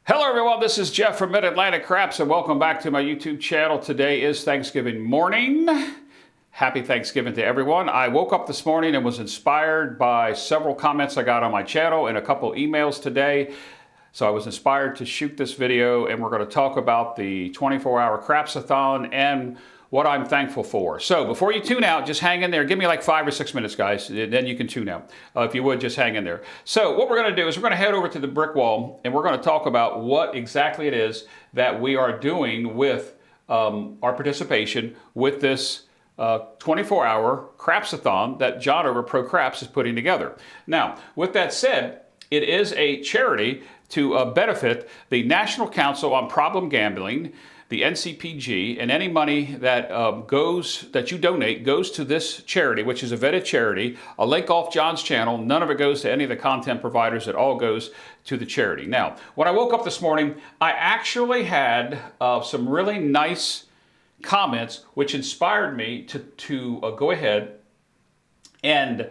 Hello everyone, this is Jeff from Mid-Atlantic Craps and welcome back to my YouTube channel. Today is Thanksgiving morning. Happy Thanksgiving to everyone. I woke up this morning and was inspired by several comments I got on my channel and a couple emails today. So I was inspired to shoot this video and we're going to talk about the 24-hour crapsathon and what I'm thankful for. So before you tune out, just hang in there. Give me like 5 or 6 minutes, guys. Then you can tune out. If you would, just hang in there. So what we're going to do is we're going to head over to the brick wall and we're going to talk about what exactly it is that we are doing with our participation with this 24-hour crapsathon that John over ProCraps is putting together. Now, with that said, it is a charity to benefit the National Council on Problem Gambling, the NCPG, and any money that that you donate goes to this charity, which is a vetted charity. A link off John's channel. None of it goes to any of the content providers. It all goes to the charity. Now, when I woke up this morning, I actually had some really nice comments, which inspired me to go ahead and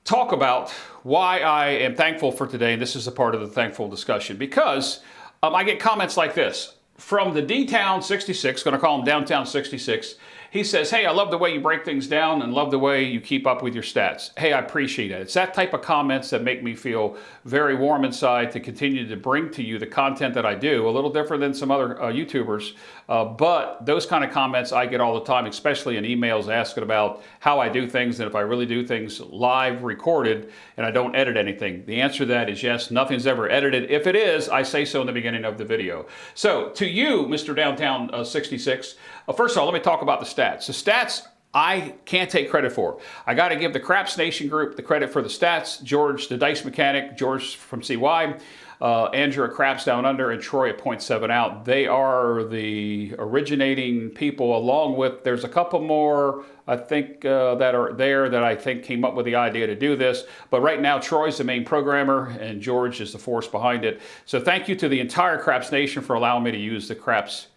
talk about why I am thankful for today. And this is a part of the thankful discussion because I get comments like this. From the D-Town 66, going to call him Downtown 66, he says, hey, I love the way you break things down and love the way you keep up with your stats. Hey, I appreciate it. It's that type of comments that make me feel very warm inside to continue to bring to you the content that I do. A little different than some other YouTubers, but those kind of comments I get all the time, especially in emails asking about how I do things and if I really do things live recorded and I don't edit anything. The answer to that is yes, nothing's ever edited. If it is, I say so in the beginning of the video. So to you, Mr. Downtown 66, first of all, let me talk about the stats. The stats I can't take credit for. I got to give the Craps Nation group the credit for the stats. George, the dice mechanic, George from CY, Andrew at Craps Down Under, and Troy at 0.7 out. They are the originating people, along with, there's a couple more, I think, that are there that I think came up with the idea to do this. But right now, Troy's the main programmer, and George is the force behind it. So thank you to the entire Craps Nation for allowing me to use the Craps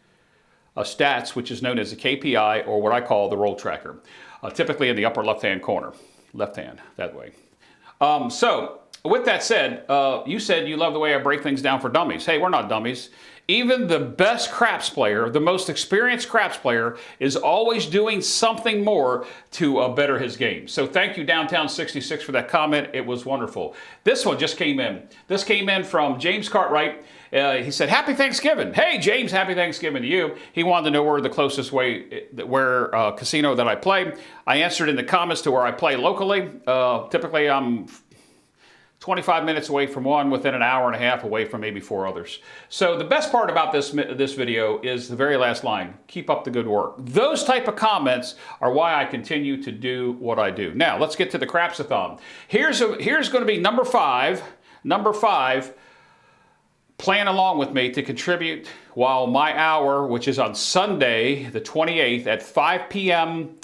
stats, which is known as the KPI, or what I call the roll tracker, typically in the upper left-hand corner. Left hand, that way. So with that said, you said you love the way I break things down for dummies. Hey, we're not dummies. Even the best craps player, the most experienced craps player, is always doing something more to better his game. So thank you, Downtown 66, for that comment. It was wonderful. This one just came in. This came in from James Cartwright. He said, happy Thanksgiving. Hey, James, happy Thanksgiving to you. He wanted to know where the closest casino that I play. I answered in the comments to where I play locally. Typically, I'm 25 minutes away from one, within an hour and a half away from maybe 4 others. So the best part about this video is the very last line, keep up the good work. Those type of comments are why I continue to do what I do. Now, let's get to the crapsathon. Here's going to be number five, playing along with me to contribute while my hour, which is on Sunday, the 28th at 5 p.m.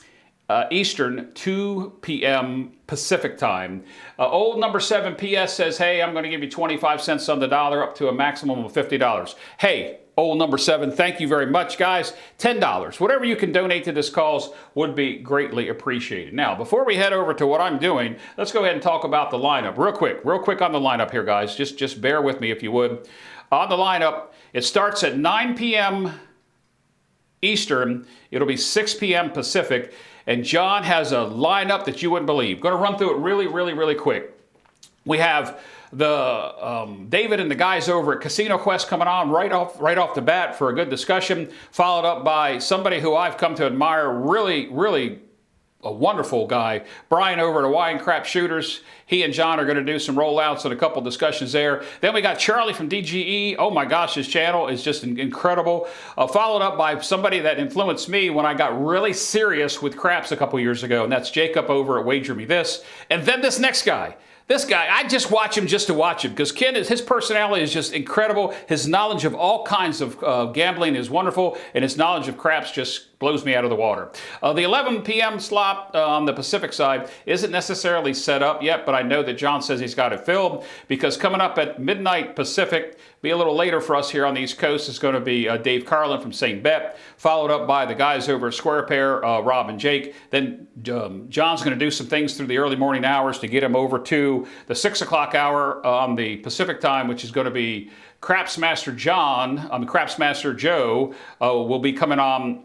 Eastern, 2 p.m. Pacific time. Old number 7 PS says, hey, I'm going to give you 25 cents on the dollar up to a maximum of $50. Hey, old number 7, thank you very much, guys. $10. Whatever you can donate to this cause would be greatly appreciated. Now, before we head over to what I'm doing, let's go ahead and talk about the lineup real quick on the lineup here, guys. Just bear with me if you would. On the lineup, it starts at 9 p.m. Eastern. It'll be 6 p.m. Pacific. And John has a lineup that you wouldn't believe. Going to run through it really quick. We have the David and the guys over at Casino Quest coming on right off the bat for a good discussion, followed up by somebody who I've come to admire, really a wonderful guy, Brian over at Hawaiian Crap Shooters. He and John are going to do some rollouts and a couple discussions there. Then we got Charlie from DGE. Oh my gosh, his channel is just incredible. Followed up by somebody that influenced me when I got really serious with craps a couple years ago, and that's Jacob over at Wager Me This. And then this next guy. This guy, I just watch him just to watch him because his personality is just incredible. His knowledge of all kinds of gambling is wonderful, and his knowledge of craps just blows me out of the water. The 11 p.m. slot on the Pacific side isn't necessarily set up yet, but I know that John says he's got it filled, because coming up at midnight Pacific, be a little later for us here on the East Coast, is going to be Dave Carlin from St. Bet, followed up by the guys over at Square Pair, Rob and Jake. Then John's going to do some things through the early morning hours to get him over to the 6 o'clock hour on the Pacific time, which is going to be Craps Master Craps Master Joe will be coming on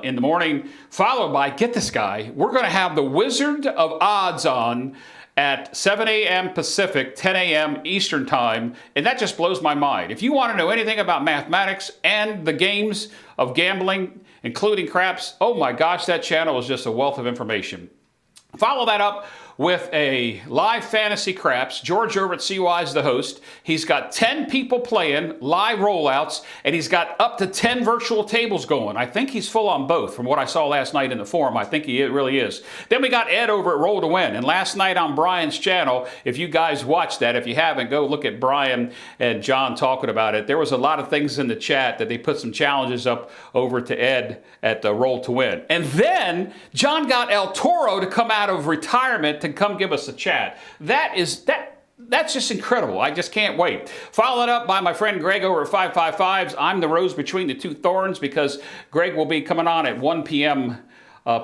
in the morning, followed by, get this guy, we're going to have the Wizard of Odds on at 7 a.m. Pacific, 10 a.m. Eastern Time, and that just blows my mind. If you want to know anything about mathematics and the games of gambling, including craps, oh my gosh, that channel is just a wealth of information. Follow that up with a live fantasy craps. George over at CY is the host. He's got 10 people playing live rollouts, and he's got up to 10 virtual tables going. I think he's full on both from what I saw last night in the forum. I think he really is. Then we got Ed over at Roll to Win. And last night on Brian's channel, if you guys watched that, if you haven't, go look at Brian and John talking about it. There was a lot of things in the chat that they put some challenges up over to Ed at the Roll to Win. And then John got El Toro to come out of retirement to come give us a chat. That's just incredible. I just can't wait. Followed up by my friend Greg over at 555's. I'm the rose between the two thorns, because Greg will be coming on at 1 p.m.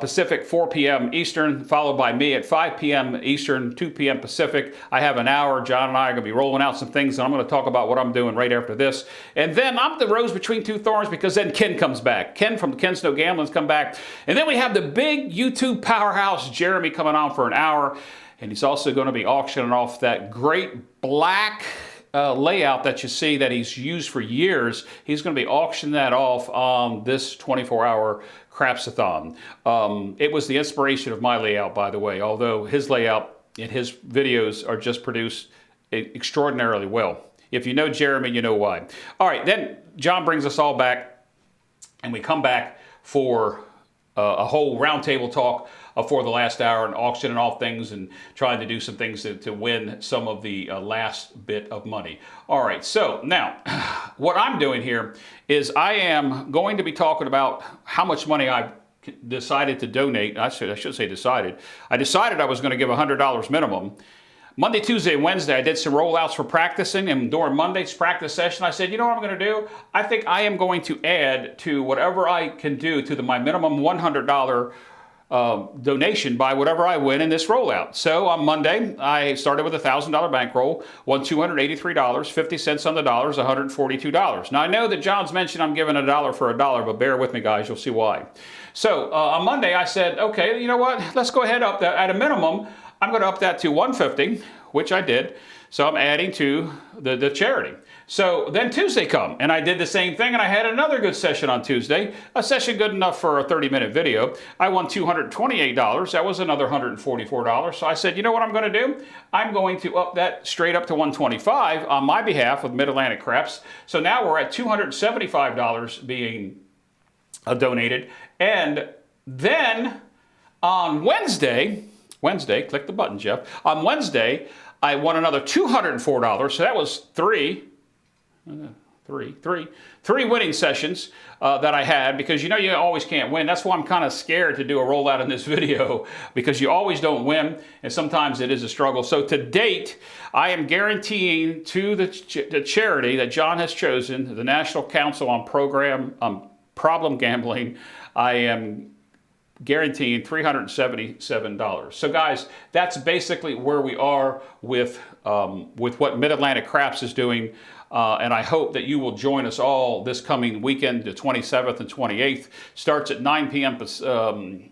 Pacific, 4 p.m. Eastern, followed by me at 5 p.m. Eastern, 2 p.m. Pacific. I have an hour. John and I are going to be rolling out some things, and I'm going to talk about what I'm doing right after this. And then I'm the rose between two thorns, because then Ken comes back. Ken from Ken's No Gambling's come back. And then we have the big YouTube powerhouse, Jeremy, coming on for an hour. And he's also going to be auctioning off that great black layout that you see that he's used for years. He's going to be auctioning that off on this 24-hour crapsathon. It was the inspiration of my layout, by the way, although his layout and his videos are just produced extraordinarily well. If you know Jeremy, you know why. All right, then John brings us all back, and we come back for a whole roundtable talk for the last hour, and auctioning off things and trying to do some things to win some of the last bit of money. All right, so now what I'm doing here is I am going to be talking about how much money I've decided to donate. I should say decided. I decided I was going to give $100 minimum. Monday, Tuesday, and Wednesday, I did some rollouts for practicing, and during Monday's practice session, I said, you know what I'm going to do? I think I am going to add to whatever I can do to my minimum $100 donation by whatever I win in this rollout. So on Monday, I started with a $1,000 bankroll, won $283, 50 cents on the dollar is $142. Now I know that John's mentioned I'm giving $1 for $1, but bear with me, guys, you'll see why. So on Monday, I said, okay, you know what? Let's go ahead up that. At a minimum, I'm going to up that to $150, which I did. So I'm adding to the charity. So then Tuesday come, and I did the same thing, and I had another good session on Tuesday, a session good enough for a 30-minute video. I won $228. That was another $144. So I said, you know what I'm going to do? I'm going to up that straight up to $125 on my behalf with Mid-Atlantic Craps. So now we're at $275 being donated. And then on Wednesday, click the button, Jeff. On Wednesday, I won another $204. So that was three winning sessions that I had, because you know you always can't win. That's why I'm kind of scared to do a rollout in this video, because you always don't win, and sometimes it is a struggle. So to date, I am guaranteeing to the charity that John has chosen, the National Council on Problem Gambling, I am guaranteeing $377. So guys, that's basically where we are with what Mid-Atlantic Craps is doing. And I hope that you will join us all this coming weekend, the 27th and 28th. Starts at 9 p.m.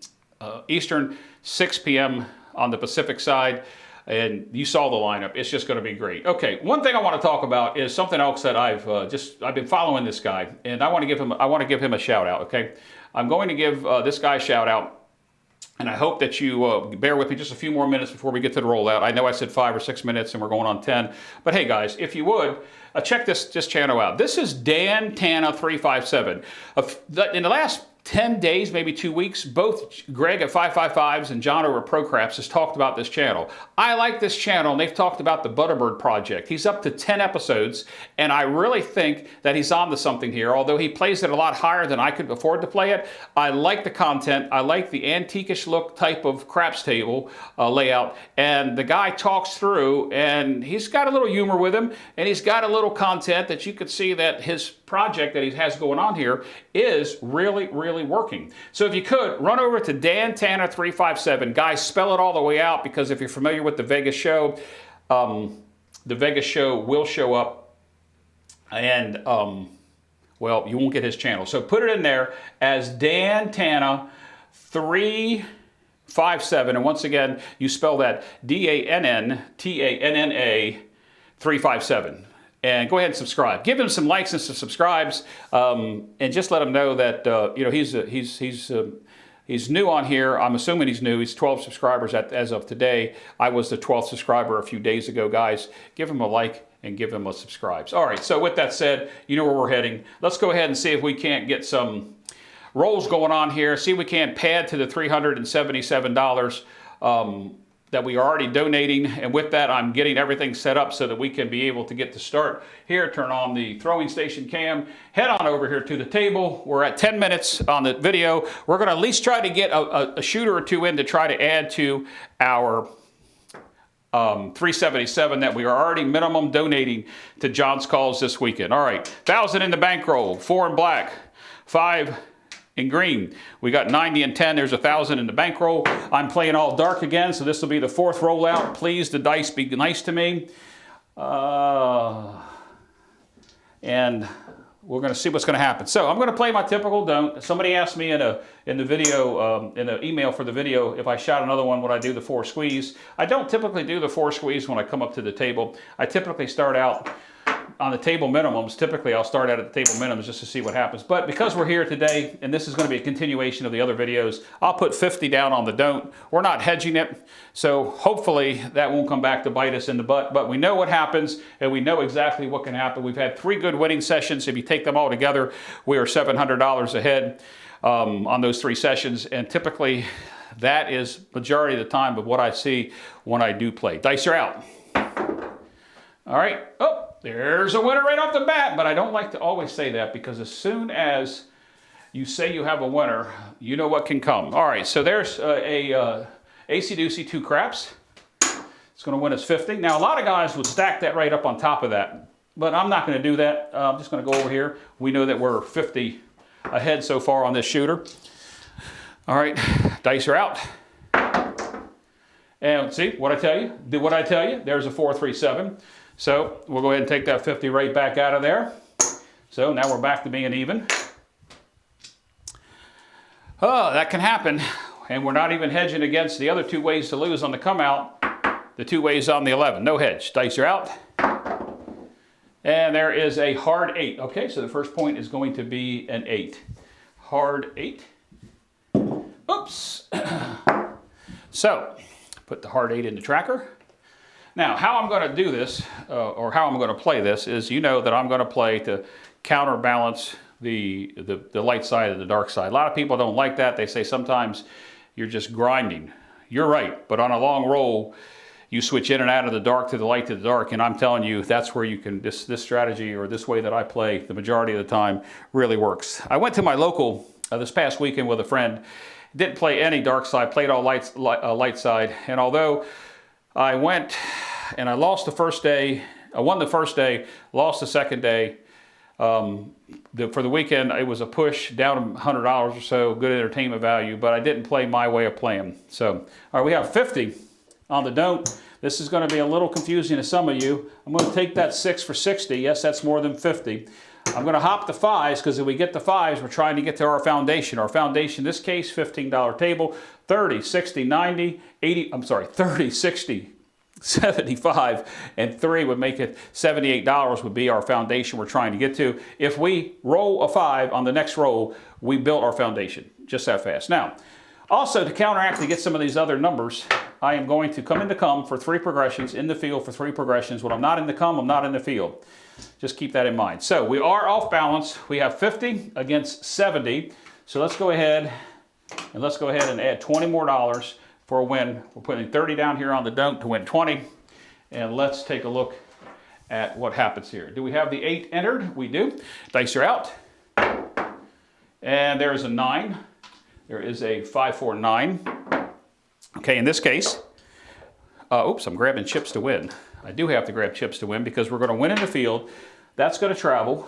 Eastern, 6 p.m. on the Pacific side. And you saw the lineup. It's just going to be great. Okay, one thing I want to talk about is something else that I've been following this guy, and I want to give him a shout out. Okay, I'm going to give this guy a shout out. And I hope that you bear with me just a few more minutes before we get to the rollout. I know I said 5 or 6 minutes and we're going on 10. But hey guys, if you would, check this channel out. This is Dan Tana 357. In the last 10 days, maybe 2 weeks, both Greg at 555s and John over at ProCraps has talked about this channel. I like this channel, and they've talked about the Butterbird project. He's up to 10 episodes, and I really think that he's on to something here. Although he plays it a lot higher than I could afford to play it, I like the content. I like the antiquish look type of craps table layout, and the guy talks through, and he's got a little humor with him, and he's got a little content that you could see that his project that he has going on here is really, really working. So if you could, run over to Dan Tanner 357. Guys, spell it all the way out, because if you're familiar with the Vegas show will show up, and well, you won't get his channel. So put it in there as Dan Tanner 357, and once again, you spell that DANNTANNA 357. And go ahead and subscribe. Give him some likes and some subscribes, and just let him know that you know, he's new on here. I'm assuming he's new. He's 12 subscribers as of today. I was the 12th subscriber a few days ago, guys. Give him a like and give him a subscribe. All right. So with that said, you know where we're heading. Let's go ahead and see if we can't get some rolls going on here. See if we can't pad to the $377. That we are already donating, and with that I'm getting everything set up so that we can be able to get to start here. Turn on the throwing station cam, head on over here to the table. We're at 10 minutes on the video. We're going to at least try to get a shooter or two in to try to add to our 377 that we are already minimum donating to John's Calls this weekend. All right, 1,000 in the bankroll, 4 in black, 5 in green. We got 90 and 10. There's 1,000 in the bankroll. I'm playing all dark again, so this will be the 4th rollout. Please, the dice, be nice to me. And we're going to see what's going to happen. So I'm going to play my typical don't. Somebody asked me in the video, in the email for the video, if I shot another one, would I do the 4 squeeze? I don't typically do the 4 squeeze when I come up to the table. I typically start out on the table minimums. Typically I'll start out at the table minimums just to see what happens. But because we're here today, and this is going to be a continuation of the other videos, I'll put 50 down on the don't. We're not hedging it, so hopefully that won't come back to bite us in the butt. But we know what happens, and we know exactly what can happen. We've had 3 good winning sessions. If you take them all together, we are $700 ahead on those 3 sessions, and typically that is majority of the time of what I see when I do play. Dice are out. All right. Oh, there's a winner right off the bat, but I don't like to always say that, because as soon as you say you have a winner, you know what can come. All right, so there's a AC Doocy 2 craps. It's going to win us 50. Now, a lot of guys would stack that right up on top of that, but I'm not going to do that. I'm just going to go over here. We know that we're 50 ahead so far on this shooter. All right, dice are out. And see what I tell you? Did what I tell you? There's a 437. So we'll go ahead and take that 50 right back out of there. So now we're back to being even. Oh, that can happen. And we're not even hedging against the other 2 ways to lose on the come out. The 2 ways on the 11. No hedge. Dice are out. And there is a hard 8. Okay, so the first point is going to be an 8. Hard 8. Oops. So put the hard 8 in the tracker. Now, how I'm going to do this, or how I'm going to play this, is you know that I'm going to play to counterbalance the light side and the dark side. A lot of people don't like that. They say sometimes you're just grinding. You're right, but on a long roll, you switch in and out of the dark to the light to the dark, and I'm telling you, that's where you can, this strategy or this way that I play the majority of the time really works. I went to my local this past weekend with a friend. Didn't play any dark side, played all light side, and although I went and I lost the first day. I won the first day, lost the second day. For the weekend, it was a push down $100 or so, good entertainment value, but I didn't play my way of playing. So, all right, we have 50 on the don't. This is going to be a little confusing to some of you. I'm going to take that 6 for 60. Yes, that's more than 50. I'm going to hop the 5s, because if we get the 5s, we're trying to get to our foundation. Our foundation, in this case, $15 table, 30, 60, 90, 80, I'm sorry, 30, 60, 75, and 3 would make it $78 would be our foundation we're trying to get to. If we roll a 5 on the next roll, we built our foundation just that fast. Now, also to counteract to get some of these other numbers, I am going to come into come for 3 progressions, in the field for 3 progressions. When I'm not in the come, I'm not in the field. Just keep that in mind. So we are off balance. We have 50 against 70. So let's go ahead and add $20 more for a win. We're putting 30 down here on the dunk to win 20. And let's take a look at what happens here. Do we have the 8 entered? We do. Dice are out. And there's a 9. There is a 5, 4, 9. Okay, in this case, oops, I'm grabbing chips to win. I do have to grab chips to win because we're going to win in the field. That's going to travel.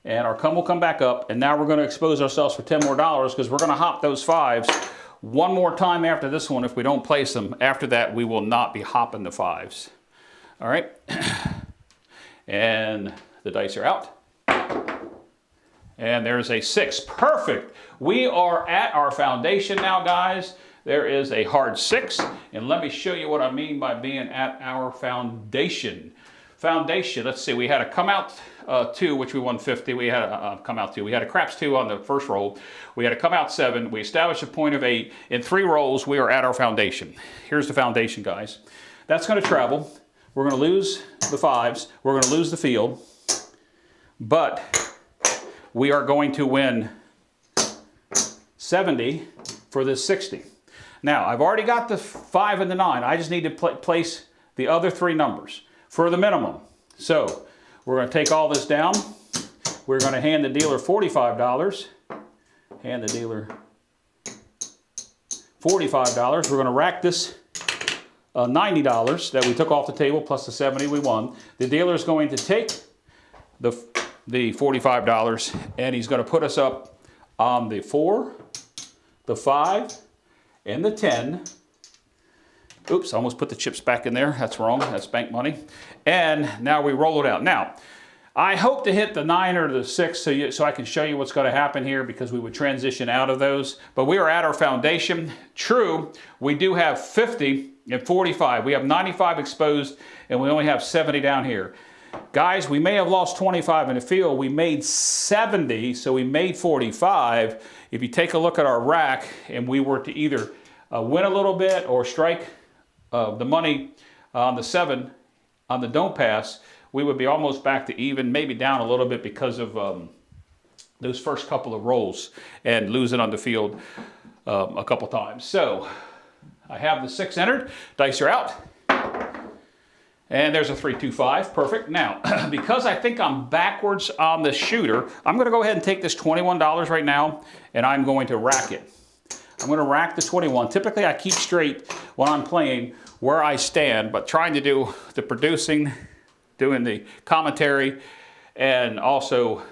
And our come will come back up. And now we're going to expose ourselves for $10 more because we're going to hop those 5s one more time after this one if we don't place them. After that, we will not be hopping the 5s. All right. And the dice are out. And there's a 6. Perfect. We are at our foundation now, guys. There is a hard 6. And let me show you what I mean by being at our foundation. Foundation, let's see, we had a come out 2, which we won 50. We had a come out 2. We had a craps 2 on the first roll. We had a come out 7. We established a point of 8. In 3 rolls, we are at our foundation. Here's the foundation, guys. That's going to travel. We're going to lose the 5s. We're going to lose the field. But we are going to win 70 for this 60. Now, I've already got the 5 and the 9. I just need to place the other 3 numbers for the minimum. So we're going to take all this down. We're going to hand the dealer $45. Hand the dealer $45. We're going to rack this $90 that we took off the table plus the 70 we won. The dealer is going to take the $45 and he's going to put us up on the 4, the 5, and the 10. Oops, I almost put the chips back in there. That's wrong. That's bank money. And now we roll it out. Now, I hope to hit the 9 or the 6 so I can show you what's going to happen here because we would transition out of those. But we are at our foundation. True, we do have 50 and 45. We have 95 exposed and we only have 70 down here. Guys, we may have lost 25 in the field. We made 70, so we made 45. If you take a look at our rack and we were to either win a little bit or strike the money on the 7 on the don't pass, we would be almost back to even, maybe down a little bit because of those first couple of rolls and losing on the field a couple times. So I have the 6 entered. Dice are out. And there's a 3, 2, 5. Perfect. Now, because I think I'm backwards on the shooter, I'm going to go ahead and take this $21 right now, and I'm going to rack it. I'm going to rack the 21. Typically, I keep straight when I'm playing where I stand, but trying to do the producing, doing the commentary, and also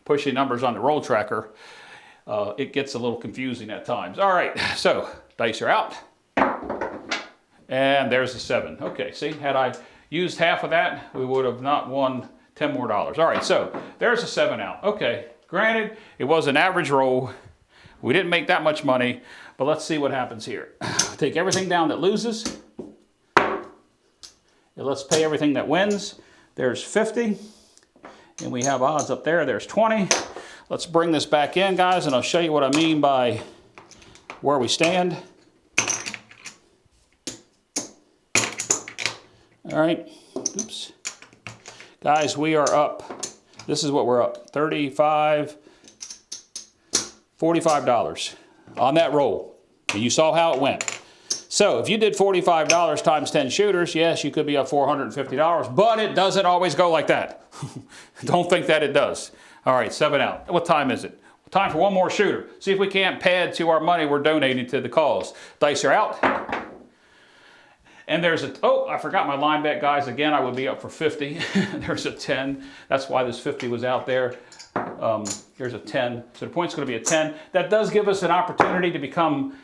pushing numbers on the roll tracker, it gets a little confusing at times. All right, so dice are out. And there's the 7. Okay, see, had I used half of that, we would have not won $10 more. All right, so there's a 7 out. Okay, granted, it was an average roll. We didn't make that much money, but let's see what happens here. Take everything down that loses. And let's pay everything that wins. There's 50, and we have odds up there. There's 20. Let's bring this back in, guys, and I'll show you what I mean by where we stand. All right, oops. Guys, we are up. This is what we're up, $35, $45 on that roll. And you saw how it went. So if you did $45 times 10 shooters, yes, you could be up $450, but it doesn't always go like that. Don't think that it does. All right, 7 out. What time is it? Time for one more shooter. See if we can't pad to our money we're donating to the cause. Dice are out. And there's a, oh, I forgot my line bet, guys. Again, I would be up for 50. There's a 10. That's why this 50 was out there. Here's a 10. So the point's going to be a 10. That does give us an opportunity to become,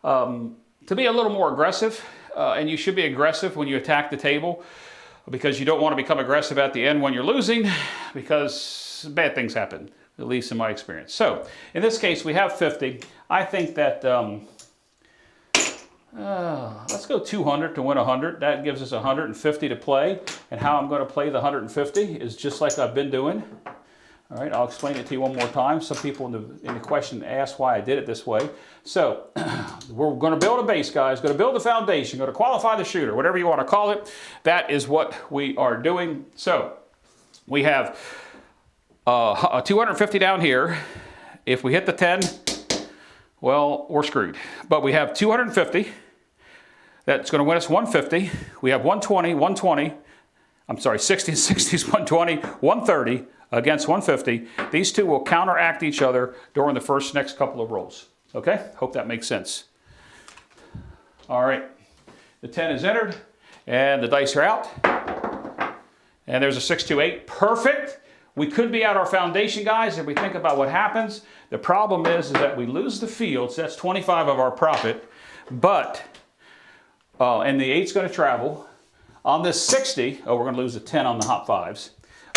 to be a little more aggressive. And you should be aggressive when you attack the table because you don't want to become aggressive at the end when you're losing because bad things happen, at least in my experience. So in this case, we have 50. I think that, let's go 200 to win 100. That gives us 150 to play. And how I'm going to play the 150 is just like I've been doing. All right, I'll explain it to you one more time. Some people in the question asked why I did it this way. So we're going to build a base, guys. Going to build a foundation. Going to qualify the shooter, whatever you want to call it. That is what we are doing. So we have 250 down here. If we hit the 10, well, we're screwed. But we have 250. That's going to win us 150. We have 120, 120. I'm sorry, 60, 60s, 120, 130 against 150. These two will counteract each other during the next couple of rolls. Okay? Hope that makes sense. All right. The 10 is entered, and the dice are out. And there's a 6, 2, 8. Perfect. We could be at our foundation, guys, if we think about what happens. The problem is that we lose the field, so that's 25 of our profit. But, and the 8's going to travel. On this 60, we're going to lose the 10 on the hot 5s.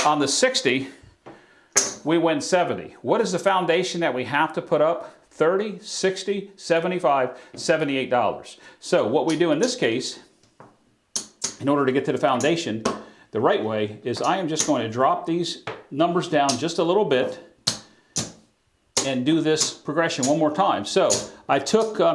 On the 60, we win 70. What is the foundation that we have to put up? 30, 60, 75, $78. So what we do in this case, in order to get to the foundation, the right way is I am just going to drop these numbers down just a little bit and do this progression one more time. So I'm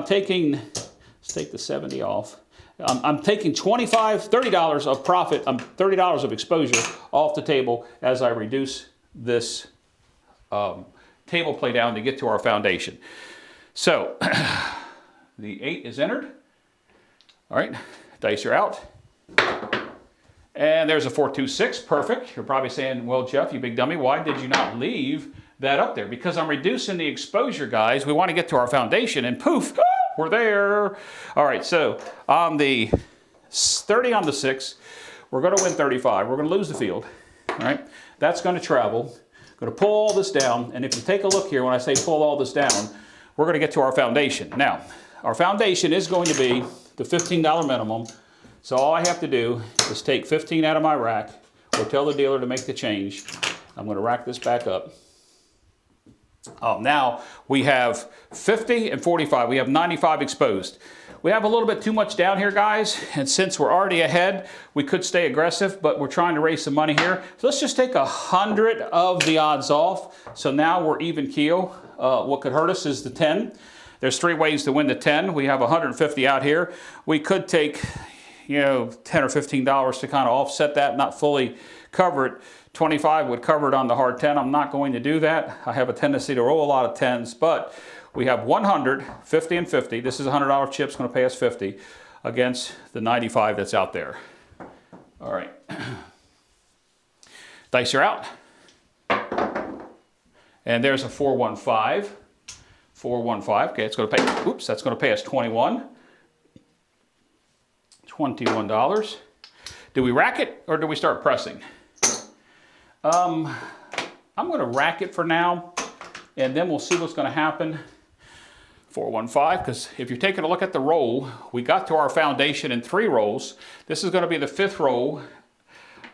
taking, let's take the 70 off. I'm taking $30 of profit, $30 of exposure off the table as I reduce this table play down to get to our foundation. So the 8 is entered. All right, dice are out. And there's a 4, 2, 6, perfect. You're probably saying, well, Jeff, you big dummy, why did you not leave that up there? Because I'm reducing the exposure, guys. We want to get to our foundation, and poof, we're there. All right, so on the 30 on the 6, we're going to win 35. We're going to lose the field, all right? That's going to travel. I'm going to pull all this down, and if you take a look here, when I say pull all this down, we're going to get to our foundation. Now, our foundation is going to be the $15 minimum. So all I have to do is take 15 out of my rack, or tell the dealer to make the change. I'm going to rack this back up. Now we have 50 and 45. We have 95 exposed. We have a little bit too much down here, guys, and since we're already ahead, we could stay aggressive, but we're trying to raise some money here. So let's just take 100 of the odds off. So now we're even keel. What could hurt us is the 10. There's 3 ways to win the 10. We have 150 out here. We could take, $10 or $15 to kind of offset that, not fully cover it. 25 would cover it on the hard 10. I'm not going to do that. I have a tendency to roll a lot of 10s, but we have 100, 50, and 50. This is a $100 chip. It's going to pay us 50 against the 95 that's out there. All right. Dice are out. And there's a 415. 415. Okay, it's going to pay, oops, that's going to pay us 21. $21. Do we rack it or do we start pressing? I'm going to rack it for now, and then we'll see what's going to happen. 415, because if you're taking a look at the roll, we got to our foundation in 3 rolls. This is going to be the 5th roll.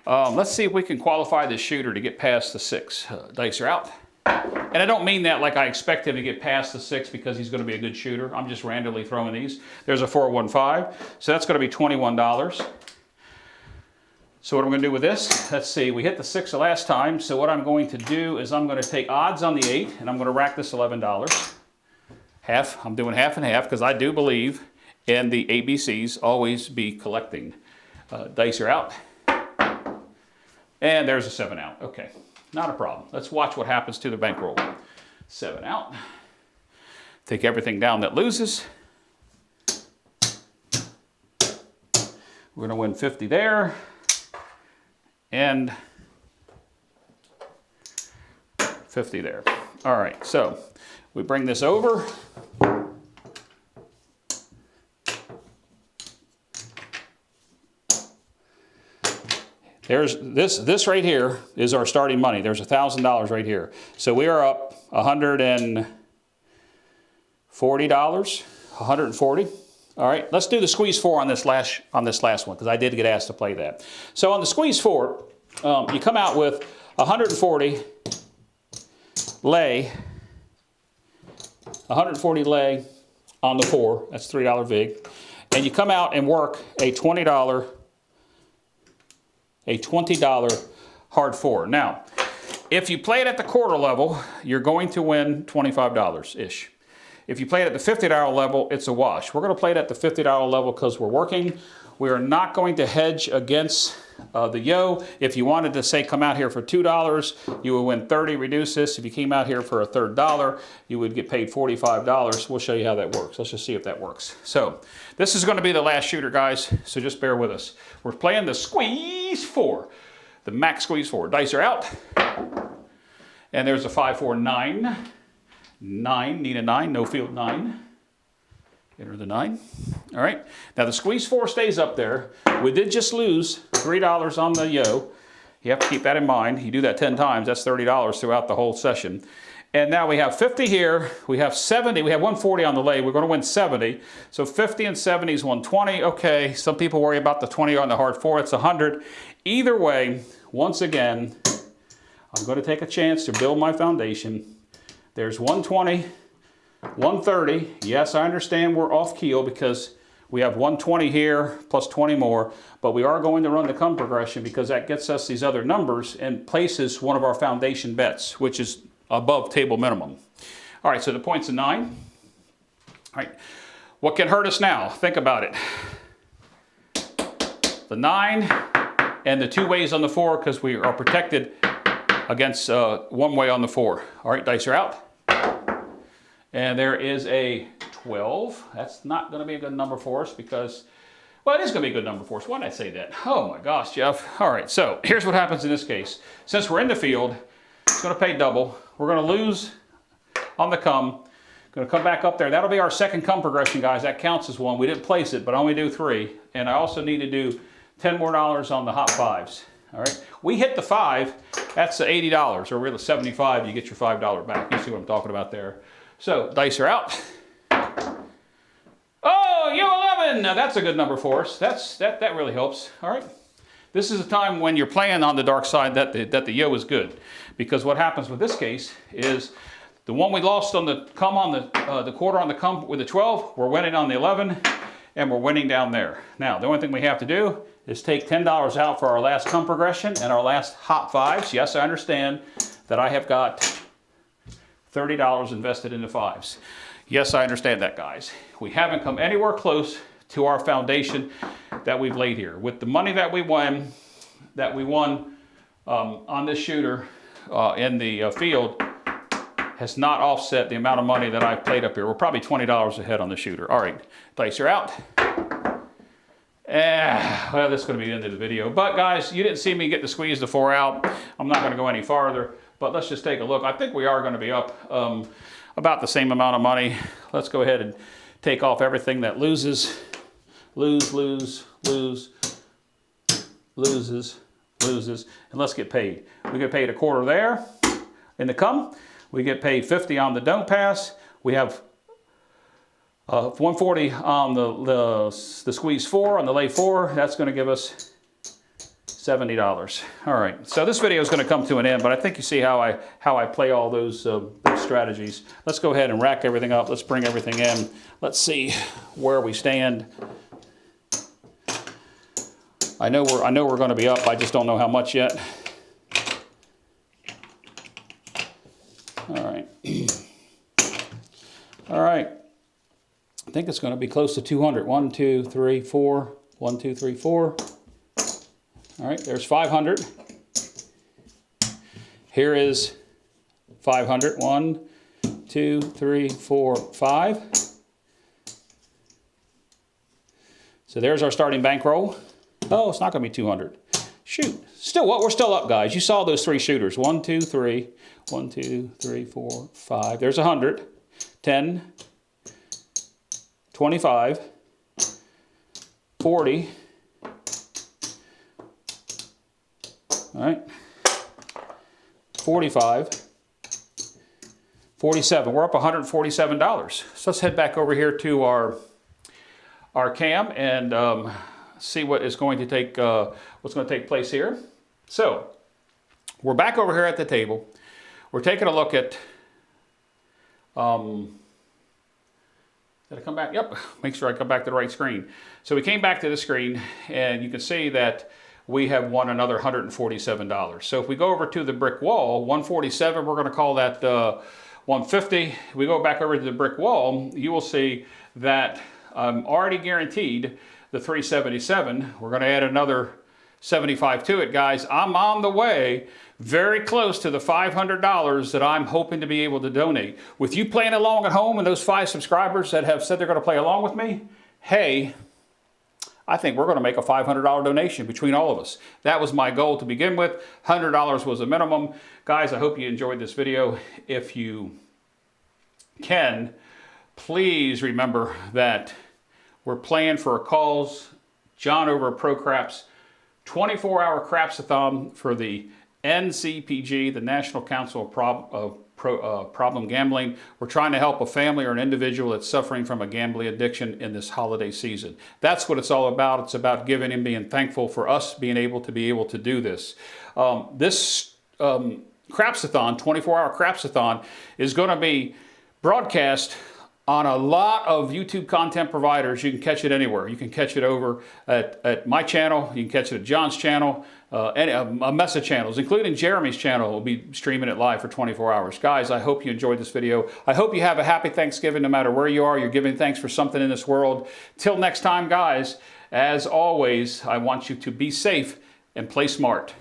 Let's see if we can qualify this shooter to get past the 6. Dice are out. And I don't mean that like I expect him to get past the 6 because he's going to be a good shooter. I'm just randomly throwing these. There's a 415. So that's going to be $21. So what I'm going to do with this, let's see, we hit the 6 the last time. So what I'm going to do is I'm going to take odds on the 8 and I'm going to rack this $11. Half, I'm doing half and half because I do believe in the ABCs, always be collecting. Dice are out. And there's a 7 out. Okay, not a problem. Let's watch what happens to the bankroll. 7 out. Take everything down that loses. We're going to win 50 there. And 50 there. All right, so we bring this over. There's this right here is our starting money. There's $1,000 right here. So we are up $140, 140. All right, let's do the squeeze 4 on this last one because I did get asked to play that. So on the squeeze 4, you come out with 140 lay, 140 lay on the 4. That's $3 vig, and you come out and work a $20 hard 4. Now, if you play it at the quarter level, you're going to win $25-ish. If you play it at the $50 level, it's a wash. We're going to play it at the $50 level because we're working. We are not going to hedge against The yo, if you wanted to say come out here for $2, you would win 30, reduce this. If you came out here for a third dollar, you would get paid $45. We'll show you how that works. Let's just see if that works. So this is going to be the last shooter, guys, so just bear with us. We're playing the squeeze 4, the max squeeze 4. Dice are out, and there's a 5, 4, 9. 9, need a 9, no field 9. Enter the 9. All right. Now the squeeze 4 stays up there. We did just lose $3 on the yo. You have to keep that in mind. You do that 10 times, that's $30 throughout the whole session. And now we have 50 here. We have 70. We have 140 on the lay. We're going to win 70. So 50 and 70 is 120. Okay. Some people worry about the 20 on the hard 4. It's 100. Either way, once again, I'm going to take a chance to build my foundation. There's 120. 130, yes, I understand we're off keel because we have 120 here plus 20 more, but we are going to run the come progression because that gets us these other numbers and places one of our foundation bets, which is above table minimum. All right, so the point's a 9. All right, what can hurt us now? Think about it. The 9 and the 2 ways on the 4 because we are protected against 1 way on the 4. All right, dice are out. And there is a 12. That's not going to be a good number for us because, well, it is going to be a good number for us. Why did I say that? Oh my gosh, Jeff. All right, so here's what happens in this case. Since we're in the field, it's going to pay double. We're going to lose on the come. Going to come back up there. That'll be our second come progression, guys. That counts as 1. We didn't place it, but I only do 3. And I also need to do $10 more on the hot 5s. All right, we hit the 5. That's $80, or really 75. You get your $5 back. You see what I'm talking about there. So, dice are out. Oh, U11! Now that's a good number for us. That really helps. All right. This is a time when you're playing on the dark side that the yo is good. Because what happens with this case is the one we lost on the come on the quarter on the come with the 12, we're winning on the 11, and we're winning down there. Now, the only thing we have to do is take $10 out for our last come progression and our last hot 5s. Yes, I understand that I have got $30 invested in the 5s. Yes, I understand that, guys. We haven't come anywhere close to our foundation that we've laid here. With the money that we won on this shooter in the field has not offset the amount of money that I've played up here. We're probably $20 ahead on the shooter. All right, dice are out. Well, this is going to be the end of the video. But guys, you didn't see me get to squeeze the 4 out. I'm not going to go any farther. But let's just take a look. I think we are going to be up about the same amount of money. Let's go ahead and take off everything that loses. Loses, and let's get paid. We get paid a quarter there in the come. We get paid 50 on the don't pass. We have 140 on the squeeze 4, on the lay 4. That's going to give us $70. All right, so this video is going to come to an end, but I think you see how I play all those strategies. Let's go ahead and rack everything up. Let's bring everything in. Let's see where we stand. I know we're going to be up. I just don't know how much yet. All right. All right. I think it's going to be close to 200. 1, 2, 3, 4. 1, 2, 3, 4. All right, there's 500. Here is 500. 1, 2, 3, 4, 5. So there's our starting bankroll. Oh, it's not going to be 200. Shoot. Still, we're still up, guys. You saw those 3 shooters. 1, 2, 3. 1, 2, 3, 4, 5. There's 100. 10. 25. 40. All right, 45, 47. We're up $147. So let's head back over here to our cam and see what is going to take what's going to take place here. So we're back over here at the table. We're taking a look at. Did I come back? Yep. Make sure I come back to the right screen. So we came back to the screen, and you can see that we have won another $147. So if we go over to the brick wall, 147, we're going to call that 150. We go back over to the brick wall, you will see that I'm already guaranteed the 377. We're going to add another 75 to it, guys. I'm on the way, very close to the $500 that I'm hoping to be able to donate. With you playing along at home and those 5 subscribers that have said they're going to play along with me, hey, I think we're going to make a $500 donation between all of us. That was my goal to begin with. $100 was a minimum. Guys, I hope you enjoyed this video. If you can, please remember that we're playing for a cause. John over at ProCraps, 24-hour craps-a-thon for the NCPG, the National Council of Problem Gambling. We're trying to help a family or an individual that's suffering from a gambling addiction in this holiday season. That's what it's all about. It's about giving and being thankful for us being able to do this. This craps-a-thon, 24-hour craps-a-thon, is going to be broadcast on a lot of YouTube content providers. You can catch it anywhere. You can catch it over at my channel. You can catch it at John's channel, a mess of channels, including Jeremy's channel. Will be streaming it live for 24 hours. Guys, I hope you enjoyed this video. I hope you have a happy Thanksgiving no matter where you are. You're giving thanks for something in this world. Till next time, guys, as always, I want you to be safe and play smart.